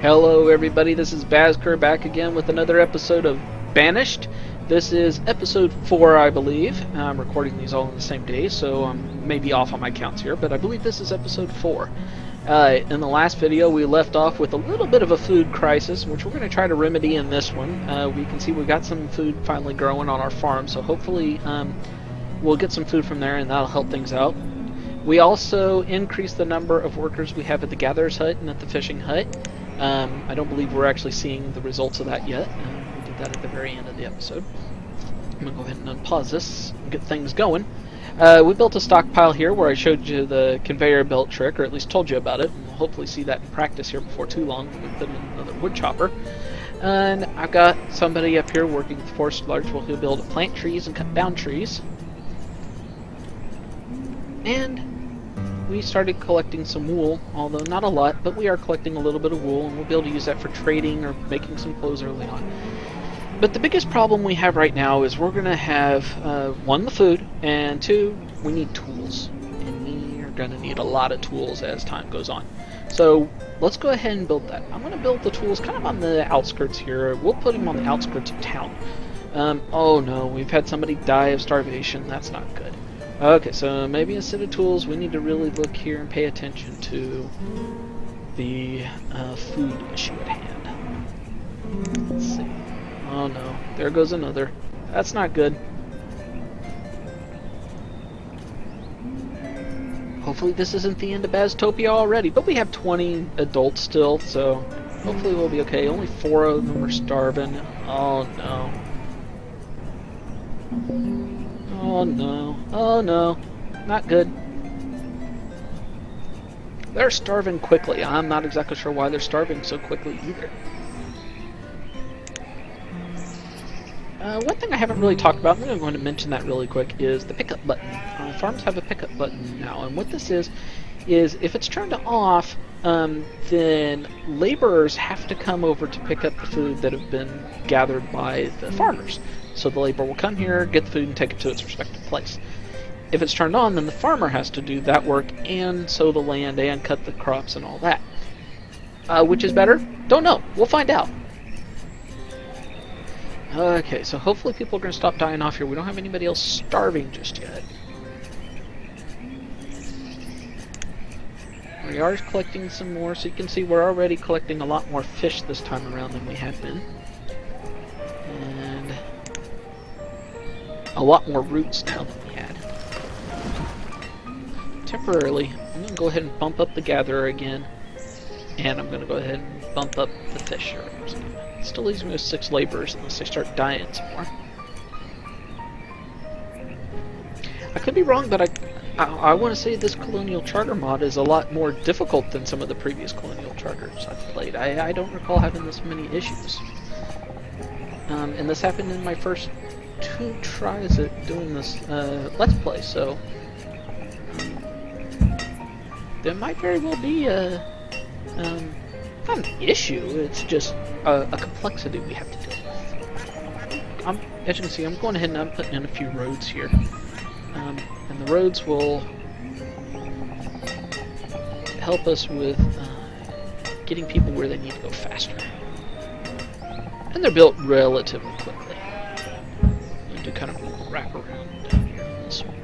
Hello everybody, this is Bazker back again with another episode of Banished. This is episode 4, I believe. I'm recording these all on the same day, so I'm maybe off on my counts here, but I believe this is episode 4. In the last video, we left off with a little bit of a food crisis, which we're going to try to remedy in this one. We can see we got some food finally growing on our farm, so hopefully we'll get some food from there and that'll help things out. We also increased the number of workers we have at the gatherer's hut and at the fishing hut. I don't believe we're actually seeing the results of that yet. We'll do that at the very end of the episode. I'm going to go ahead and unpause this and get things going. We built a stockpile here where I showed you the conveyor belt trick, or at least told you about it. And we'll hopefully see that in practice here before too long when we put in another wood chopper. And I've got somebody up here working with forest large where he'll be able to plant trees and cut down trees. And we started collecting some wool, although not a lot, but we are collecting a little bit of wool, and we'll be able to use that for trading or making some clothes early on. But the biggest problem we have right now is we're going to have, 1, the food, and 2, we need tools. And we are going to need a lot of tools as time goes on. So let's go ahead and build that. I'm going to build the tools kind of on the outskirts here. We'll put them on the outskirts of town. Oh no, we've had somebody die of starvation. That's not good. Okay, so maybe instead of tools, we need to really look here and pay attention to the food issue at hand. Let's see. Oh no, there goes another. That's not good. Hopefully this isn't the end of Baztopia already, but we have 20 adults still, so hopefully we'll be okay. Only 4 of them are starving. Oh no. Oh no, oh no, not good. They're starving quickly. I'm not exactly sure why they're starving so quickly either. One thing I haven't really talked about, and I'm going to mention that really quick, is the pickup button. Farms have a pickup button now, and what this is if it's turned off, then laborers have to come over to pick up the food that have been gathered by the farmers. So the laborer will come here, get the food, and take it to its respective place. If it's turned on, then the farmer has to do that work and sow the land and cut the crops and all that. Which is better? Don't know. We'll find out. Okay, so hopefully people are going to stop dying off here. We don't have anybody else starving just yet. We are collecting some more, so you can see we're already collecting a lot more fish this time around than we had been. And a lot more roots now than we had. Temporarily, I'm going to go ahead and bump up the gatherer again. And I'm going to go ahead and bump up the fish areas again. It still leaves me with 6 laborers unless they start dying some more. I could be wrong, but I want to say this Colonial Charter mod is a lot more difficult than some of the previous Colonial Charters I've played. I don't recall having this many issues. And this happened in my first 2 tries at doing this Let's Play, so there might very well be a not an issue, it's just a complexity we have to deal with. As you can see, I'm going ahead and I'm putting in a few roads here. And the roads will help us with getting people where they need to go faster. And they're built relatively quickly. And do kind of a wrap around down here on this one.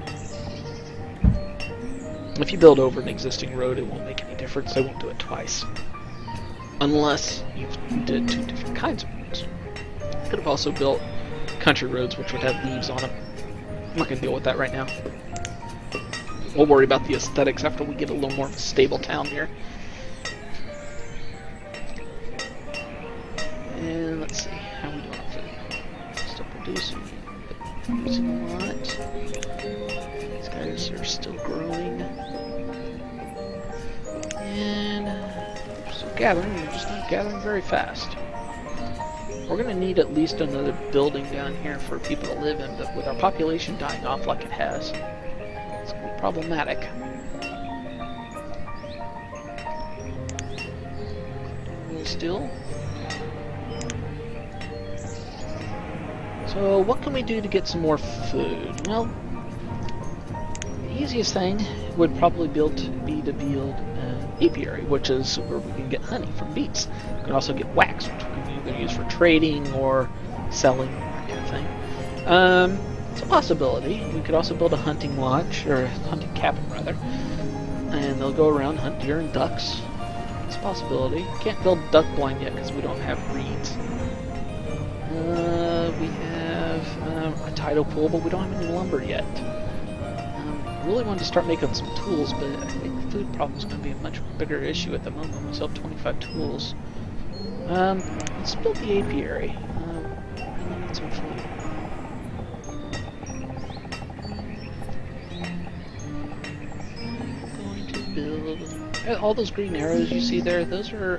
If you build over an existing road, it won't make any difference. They won't do it twice. Unless you did 2 different kinds of roads. Could have also built country roads which would have leaves on them. I'm not going to deal with that right now. We'll worry about the aesthetics after we get a little more of a stable town here. And let's see, how are we doing for still producing? Producing a lot. These guys are still growing. And we're still gathering, we're just not gathering very fast. We're going to need at least another building down here for people to live in, but with our population dying off like it has, it's going to be problematic. Still. So what can we do to get some more food? Well, the easiest thing would probably be to build apiary, which is where we can get honey from bees. We can also get wax, which we can either use for trading or selling, that kind of thing. It's a possibility. We could also build a hunting lodge, or a hunting cabin rather, and they'll go around hunt deer and ducks. It's a possibility. Can't build duck blind yet because we don't have reeds. We have a tidal pool, but we don't have any lumber yet. I really wanted to start making some tools, but I think the food problem is going to be a much bigger issue at the moment. We still have 25 tools. Let's build the apiary. I need some food. I'm going to build... all those green arrows you see there, those are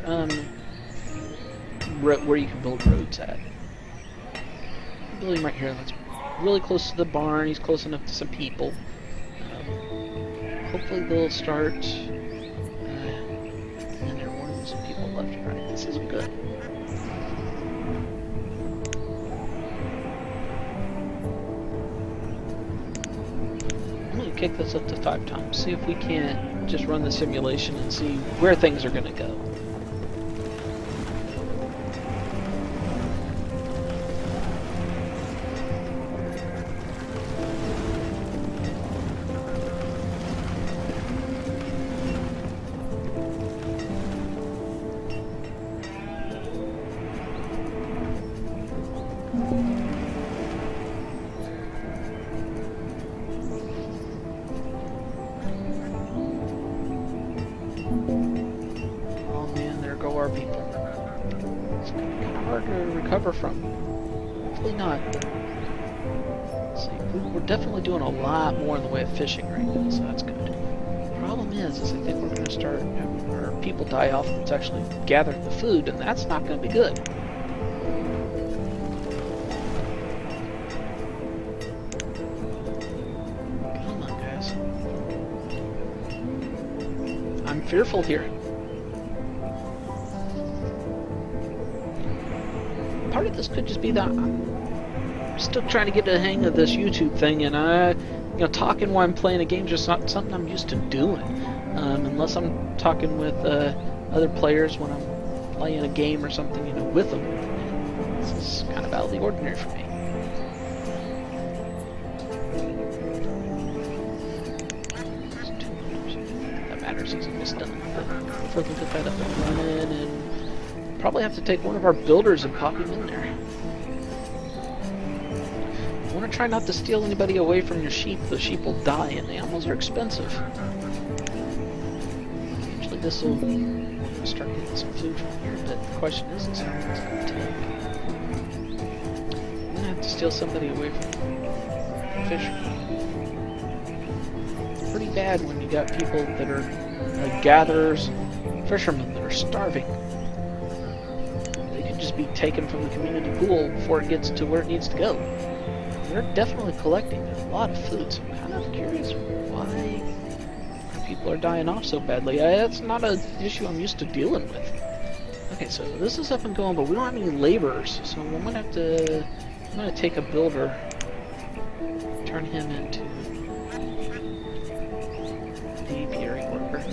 where you can build roads at. I'm building right here. That's really close to the barn. He's close enough to some people. Hopefully they'll start. And there are some people left and right. This isn't good. I'm going to kick this up to 5 times. See if we can't just run the simulation and see where things are going to go. From. Hopefully not. Let's see, we're definitely doing a lot more in the way of fishing right now, so that's good. The problem is I think we're going to start having our people die off that's actually gathering the food, and that's not going to be good. Come on, guys. I'm fearful here. Part of this could just be that I'm still trying to get the hang of this YouTube thing, and talking while I'm playing a game is just not something I'm used to doing. Unless I'm talking with other players when I'm playing a game or something, with them. This is kind of out of the ordinary for me. That matters is it's done. Before we get that up and running, and probably have to take one of our builders and pop him in there. I want to try not to steal anybody away from your sheep. The sheep will die, and the animals are expensive. Usually this will start getting some food from here, but the question is how long it's going to take. I'm going to have to steal somebody away from fishermen. It's pretty bad when you got people that are gatherers, fishermen that are starving. Just be taken from the community pool before it gets to where it needs to go. They're definitely collecting a lot of food, so I'm kind of curious why people are dying off so badly. That's not an issue I'm used to dealing with. Okay, so this is up and going, but we don't have any laborers, so I'm gonna have to. I'm gonna take a builder, turn him into the apiary worker.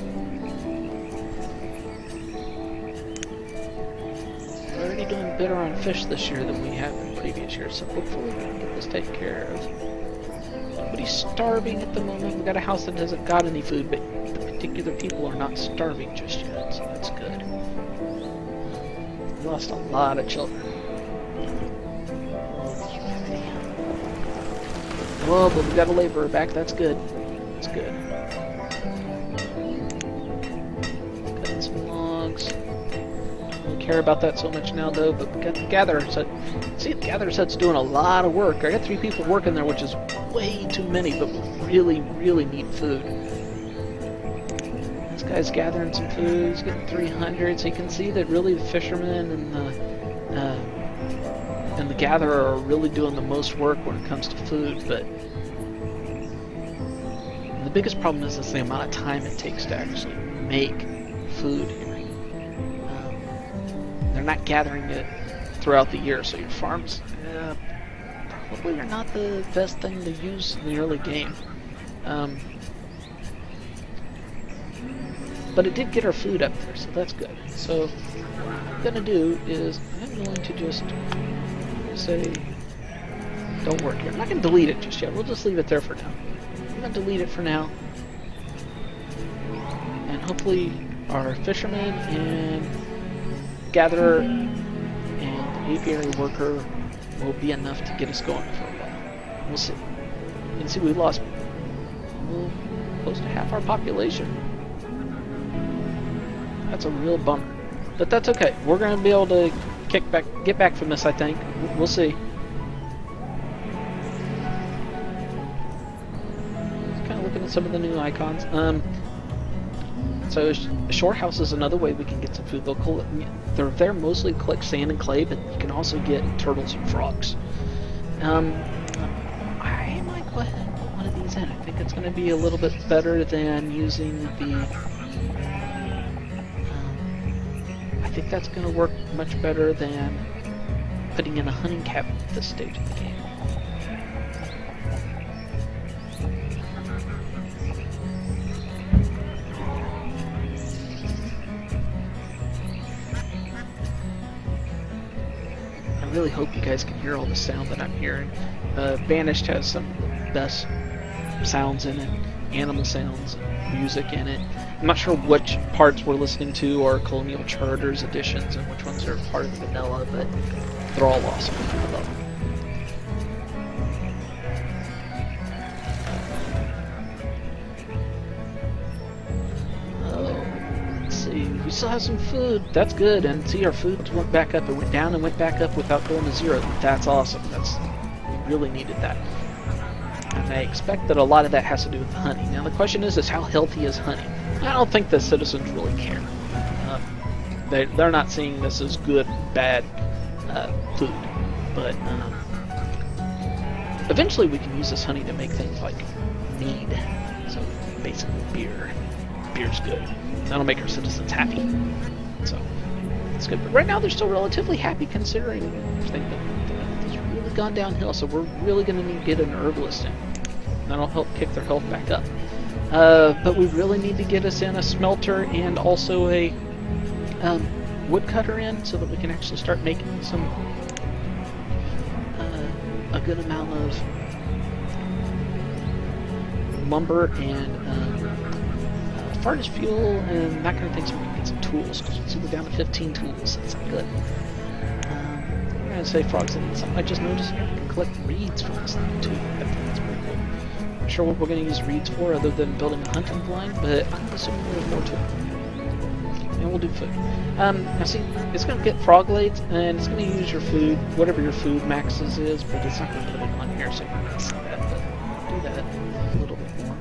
We're already doing better on fish this year than we have in previous years, so hopefully we can get this taken care of. Nobody's starving at the moment. We've got a house that hasn't got any food, but the particular people are not starving just yet, so that's good. We lost a lot of children. Whoa, but we got a laborer back. That's good. That's good. Cutting some logs. Care about that so much now though, but we got the gatherer set. See, the gatherer set's doing a lot of work. I got 3 people working there, which is way too many, but we really, really need food. This guy's gathering some food. He's getting 300, so you can see that really the fishermen and the gatherer are really doing the most work when it comes to food. But the biggest problem is the amount of time it takes to actually make food here. They're not gathering it throughout the year, so your farms probably are not the best thing to use in the early game. But it did get our food up there, so that's good. So what I'm going to do is I'm going to just say, don't work here. I'm not going to delete it just yet. We'll just leave it there for now. I'm going to delete it for now. And hopefully our fisherman and gatherer and apiary worker will be enough to get us going for a while. We'll see. You can see we lost close to half our population. That's a real bummer. But that's okay. We're going to be able to get back from this, I think. We'll see. Kind of looking at some of the new icons. So a shore house is another way we can get some food. They're there mostly to collect sand and clay, but you can also get turtles and frogs. I might go ahead and put one of these in. I think it's going to be a little bit better than using the... I think that's going to work much better than putting in a hunting cabin at this stage of the game. I really hope you guys can hear all the sound that I'm hearing. Banished has some of the best sounds in it, animal sounds, music in it. I'm not sure which parts we're listening to are Colonial Charters editions and which ones are part of the vanilla, but they're all awesome. I love them. Let's see, we still have some food. That's good. And see, our food went back up. It went down and went back up without going to zero. That's awesome. We really needed that. And I expect that a lot of that has to do with the honey. Now the question is how healthy is honey? I don't think the citizens really care. They're not seeing this as good, bad food. But eventually we can use this honey to make things like mead. So basically beer. Beer's good. That'll make our citizens happy. So it's good. But right now they're still relatively happy considering everything. It's really gone downhill. So we're really going to need to get an herbalist in. That'll help kick their health back up. But we really need to get us in a smelter and also a woodcutter in so that we can actually start making some a good amount of lumber and furnace fuel and that kind of thing, so we can get some tools, because you can see we're down to 15 tools. That's not good. I'm going to say frogs in something I just noticed here. We can collect reeds from this thing too. That's pretty cool. Not sure what we're going to use reeds for other than building a hunting blind, but I'm assuming there's more to it. And we'll do food. Now see, it's going to get frog legs, and it's going to use your food, whatever your food maxes is, but it's not going to put it on here, so you can see that. But do that a little bit more.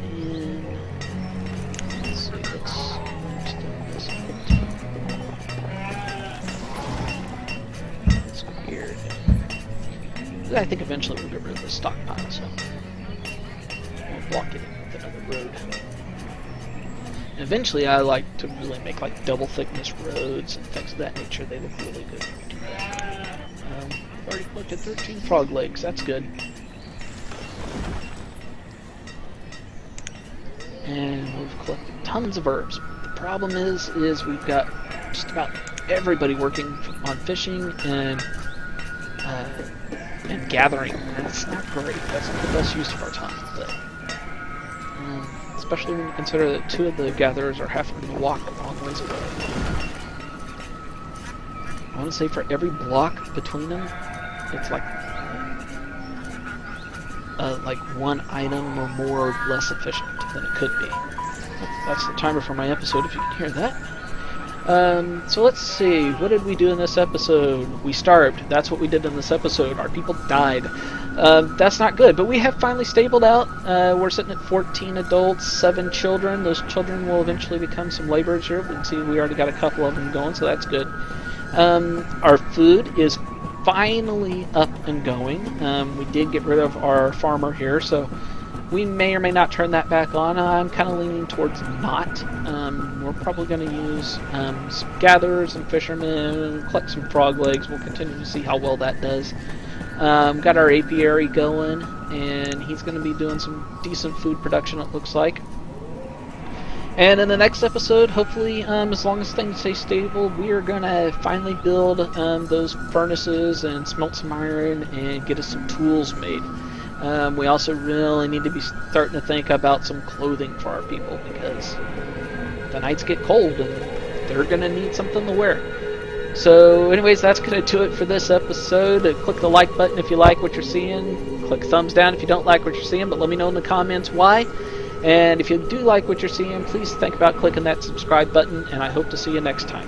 And let's see, let's go here. I think eventually we'll get rid of the stockpile, so we'll block it in with another road. And eventually I like to really make like double thickness roads and things of that nature. They look really good when we do that. I've already collected 13 frog legs, that's good. And we've collected tons of herbs. The problem is we've got just about everybody working on fishing and gathering. And it's not great. That's not the best use of our time. But, especially when you consider that 2 of the gatherers are having to walk a long ways away. I want to say for every block between them, it's like one item or more less efficient than it could be. That's the timer for my episode, if you can hear that. So let's see, what did we do in this episode? We starved. That's what we did in this episode. Our people died. That's not good, but we have finally stabled out. We're sitting at 14 adults, 7 children. Those children will eventually become some laborers here. We can see we already got a couple of them going, so that's good. Our food is finally up and going. We did get rid of our farmer here, so we may or may not turn that back on. I'm kind of leaning towards not. We're probably going to use some gatherers and fishermen, collect some frog legs. We'll continue to see how well that does. Got our apiary going, and he's going to be doing some decent food production, it looks like. And in the next episode, hopefully, as long as things stay stable, we are going to finally build those furnaces and smelt some iron and get us some tools made. We also really need to be starting to think about some clothing for our people, because the nights get cold and they're going to need something to wear. So anyways, that's going to do it for this episode. Click the like button if you like what you're seeing. Click thumbs down if you don't like what you're seeing, but let me know in the comments why. And if you do like what you're seeing, please think about clicking that subscribe button, and I hope to see you next time.